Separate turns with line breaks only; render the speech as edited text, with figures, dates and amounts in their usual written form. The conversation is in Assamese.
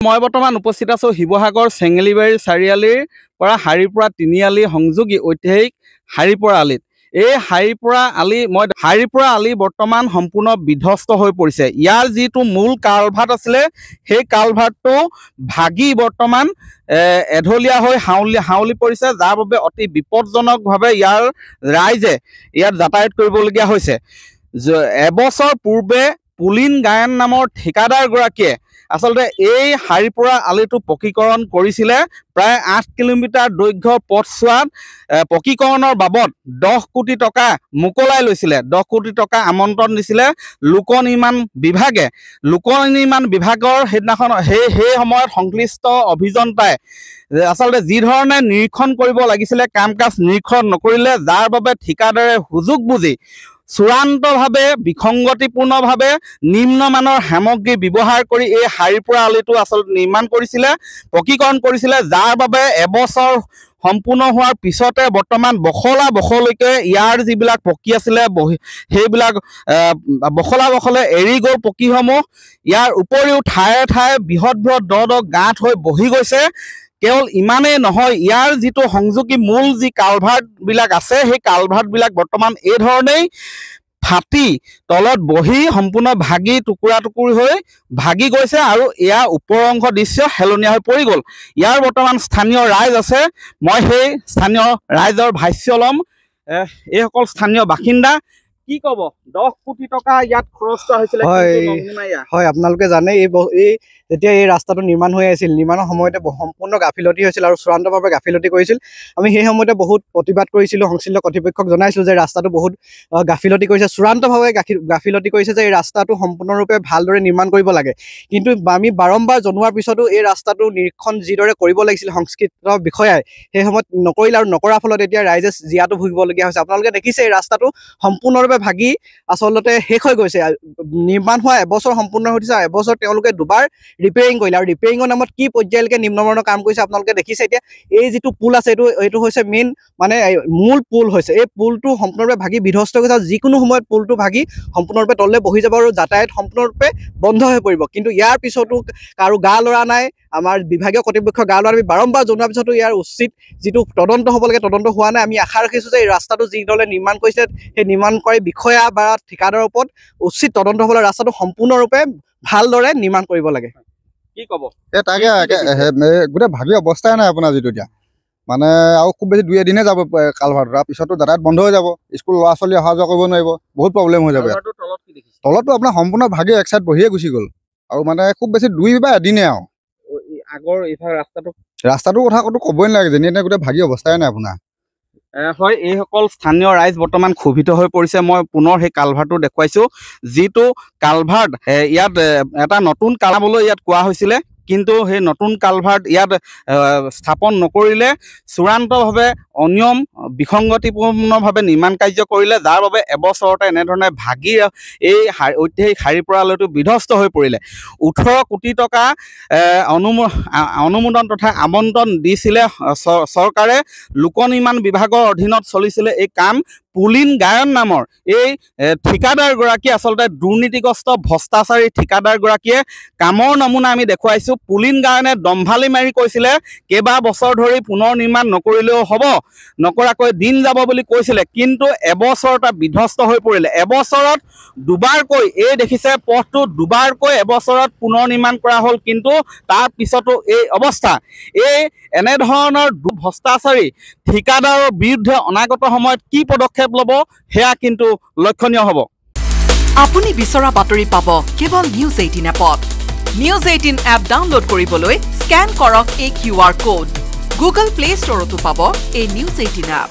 মই বৰ্তমান উপস্থিত আছো শিৱসাগৰ চেঙেলিবাৰী চাৰিআলিৰ পৰা হাৰিপুৰা তিনিআলি সংযোগী ঐতিহাসিক হাৰিপুৰা আলিত। এই হাৰিপুৰা আলি বৰ্তমান সম্পূৰ্ণ বিধ্বস্ত হৈ পৰিছে। ইয়াৰ যিটো মূল কালভাৰ্ট আছিলে সেই কালভাৰ্টটো ভাগি বৰ্তমান এঢলীয়া হৈ হাউলি পৰিছে, যাৰ বাবে অতি বিপদজনকভাৱে ইয়াৰ ৰাইজে ইয়াত যাতায়াত কৰিবলগীয়া হৈছে। এবছৰ পূৰ্বে পুলিন গায়ন নামৰ ঠিকাদাৰগৰাকীয়ে আচলতে এই হাৰিপুৰা আলিটো পকীকৰণ কৰিছিলে। প্ৰায় 8 কিলোমিটাৰ দৈৰ্ঘ্যৰ পথছোৱাত পকীকৰণৰ বাবদ 10 কোটি টকা মোকলাই লৈছিলে। 10 কোটি টকা আমন্ত্ৰণ দিছিলে লোক নিৰ্মাণ বিভাগে। লোক নিৰ্মাণ বিভাগৰ সেইদিনাখন সেই সময়ত সংশ্লিষ্ট অভিযন্তাই আচলতে যি ধৰণে নিৰীক্ষণ কৰিব লাগিছিলে কাম কাজ নিৰীক্ষণ নকৰিলে, যাৰ বাবে ঠিকাদাৰে সুযোগ বুজি চূড়ান্তভাৱে বিসংগতিপূৰ্ণভাৱে নিম্নমানৰ সামগ্ৰী ব্যৱহাৰ কৰি এই হাৰিপুৰা আলিটো আচলতে নিৰ্মাণ কৰিছিলে, পকীকৰণ কৰিছিলে, যাৰ বাবে এবছৰ সম্পূৰ্ণ হোৱাৰ পিছতে বৰ্তমান বখলৈকে ইয়াৰ যিবিলাক পকী আছিলে সেইবিলাক বখলে এৰি গ'ল পকীসমূহ। ইয়াৰ উপৰিও ঠায়ে ঠায়ে বৃহৎ দ গাঁত হৈ বহি গৈছে। কেৱল ইমানেই নহয়, ইয়াৰ যিটো সংযোগী মূল যি কালভাৰ্টবিলাক আছে সেই কালভাৰ্টবিলাক বৰ্তমান এই ধৰণেই ফাটি তলত বহি সম্পূৰ্ণ ভাগি টুকুৰা হৈ ভাগি গৈছে আৰু ইয়াৰ ওপৰ অংশ দৃশ্য হেলনীয়া হৈ পৰি গ'ল। ইয়াৰ বৰ্তমান স্থানীয় ৰাইজ আছে, মই সেই স্থানীয় ৰাইজৰ ভাষ্য ল'ম। এইসকল স্থানীয় বাসিন্দা কি ক'ব? 10 কোটি টকা ইয়াত খৰচ কৰা হৈছিলে।
হয়, আপোনালোকে জানে যেতিয়া এই ৰাস্তাটো নিৰ্মাণ হৈ আছিল, নিৰ্মাণৰ সময়তে সম্পূৰ্ণ গাফিলতি হৈছিল আৰু চূড়ান্তভাৱে গাফিলতি কৰিছিল। আমি সেই সময়তে বহুত প্ৰতিবাদ কৰিছিলোঁ, সংশ্লিষ্ট কৰ্তৃপক্ষক জনাইছিলোঁ যে ৰাস্তাটো বহুত গাফিলতি কৰিছে, চূড়ান্তভাৱে গাফিলতি কৰিছে, যে এই ৰাস্তাটো সম্পূৰ্ণৰূপে ভালদৰে নিৰ্মাণ কৰিব লাগে। কিন্তু আমি বাৰম্বাৰ জনোৱাৰ পিছতো এই ৰাস্তাটো নিৰীক্ষণ যিদৰে কৰিব লাগিছিল সংশ্লিষ্ট বিষয়াই সেই সময়ত নকৰিলে, আৰু নকৰাৰ ফলত এতিয়া ৰাইজে জীয়াটো ভুগিবলগীয়া হৈছে। আপোনালোকে দেখিছে এই ৰাস্তাটো সম্পূৰ্ণৰূপে ভাগি আচলতে শেষ হৈ গৈছে। নিৰ্মাণ হোৱা এবছৰ সম্পূৰ্ণ হৈ উঠিছে, এবছৰ তেওঁলোকে দুবাৰ ৰিপেয়াৰিং কৰিলে, আৰু ৰিপেয়াৰিঙৰ নামত কি পৰ্যায়লৈকে নিম্নমানৰ কাম কৰিছে আপোনালোকে দেখিছে। এতিয়া এই যিটো পুল আছে এইটো হৈছে মেইন মূল পুল হৈছে। এই পুলটো সম্পূৰ্ণৰূপে ভাগি বিধ্বস্ত হৈছে, যিকোনো সময়ত পুলটো ভাগি সম্পূৰ্ণৰূপে তললৈ বহি যাব আৰু যাতায়াত সম্পূৰ্ণৰূপে বন্ধ হৈ পৰিব। কিন্তু ইয়াৰ পিছতো কাৰো গা লৰা নাই, আমাৰ বিভাগীয় কৰ্তৃপক্ষ গা লৰা। আমি বাৰম্বাৰ জনোৱাৰ পিছতো ইয়াৰ উচিত যিটো তদন্ত হ'ব লাগে তদন্ত হোৱা নাই। আমি আশা ৰাখিছোঁ যে এই ৰাস্তাটো যিদৰে নিৰ্মাণ কৰিছে সেই নিৰ্মাণকাৰী বিষয়া বা ঠিকাদাৰৰ ওপৰত উচিত তদন্ত হ'বলৈ ৰাস্তাটো সম্পূৰ্ণৰূপে ভালদৰে নিৰ্মাণ কৰিব লাগে।
কি ক'ব?
তাকে গোটেই ভাগি অৱস্থাই নাই আপোনাৰ যিটো এতিয়া আৰু খুব বেছি 2 এদিনে যাব কালভাৰটো, তাৰ পিছতো যাতায়াত বন্ধ হৈ যাব, স্কুল ল'ৰা ছোৱালী অহা যোৱা কৰিব নোৱাৰিব, বহুত প্ৰব্লেম হৈ যাব। তলতটো আপোনাৰ সম্পূৰ্ণ ভাগি এক চাইড বহিয়ে গুচি গ'ল, আৰু খুব বেছি 2 বা এদিনে আৰু
আগৰ
ৰাস্তাটোৰ কথা ক'বই নালাগে, যেনে গোটেই ভাগি অৱস্থাই নাই আপোনাৰ।
হয়, এইসকল স্থানীয় ৰাইজ বৰ্তমান ক্ষোভিত হৈ পৰিছে। মই পুনৰ সেই কালভাৰ্টটো দেখুৱাইছোঁ, যিটো কালভাৰ্ট ইয়াত এটা নতুন কালাবলৈ ইয়াত কোৱা হৈছিলে, কিন্তু সেই নতুন কালভাৰ্ট ইয়াত স্থাপন নকৰিলে, চূড়ান্তভাৱে অনিয়ম বিসংগতিপূৰ্ণভাৱে নিৰ্মাণ কাৰ্য কৰিলে, যাৰ বাবে এবছৰতে এনেধৰণে ভাগি এই ঐতিহাসিক হাৰিপুৰা আলিটো বিধ্বস্ত হৈ পৰিলে। 18 কোটি টকা অনুমোদন তথা আমন্ত্ৰণ দিছিলে চৰকাৰে। লোক নিৰ্মাণ বিভাগৰ অধীনত চলিছিলে এই কাম। পুলিন গায়ন নামৰ এই ঠিকাদাৰগৰাকী আচলতে দুৰ্নীতিগ্ৰস্ত ভ্ৰষ্টাচাৰী ঠিকাদাৰগৰাকীয়ে কামৰ নমুনা আমি দেখুৱাইছোঁ। পুলিন গায়নে দম্ভালি মাৰি কৈছিলে কেইবা বছৰ ধৰি পুনৰ নিৰ্মাণ নকৰিলেও হ'ব, নকৰাকৈ দিন যাব বুলি কৈছিলে, কিন্তু এবছৰতে বিধ্বস্ত হৈ পৰিলে। এবছৰত দুবাৰকৈ দেখিছে পথটো দুবাৰকৈ এবছৰত পুনৰ নিৰ্মাণ কৰা হ'ল, কিন্তু তাৰ পিছতো এই অৱস্থা। এনেধৰণৰ ভ্ৰষ্টাচাৰী ঠিকাদাৰৰ বিৰুদ্ধে অনাগত সময়ত কি পদক্ষেপ ল'ব সেয়া কিন্তু লক্ষণীয় হ'ব।
আপুনি বিচৰা বাতৰি পাব কেৱল নিউজ 18 এপত। নিউজ 18 এপ ডাউনলোড কৰিবলৈ স্কেন কৰক এই QR কোড। গুগল প্লে ষ্টৰতো পাব এই নিউজ 18 এপ।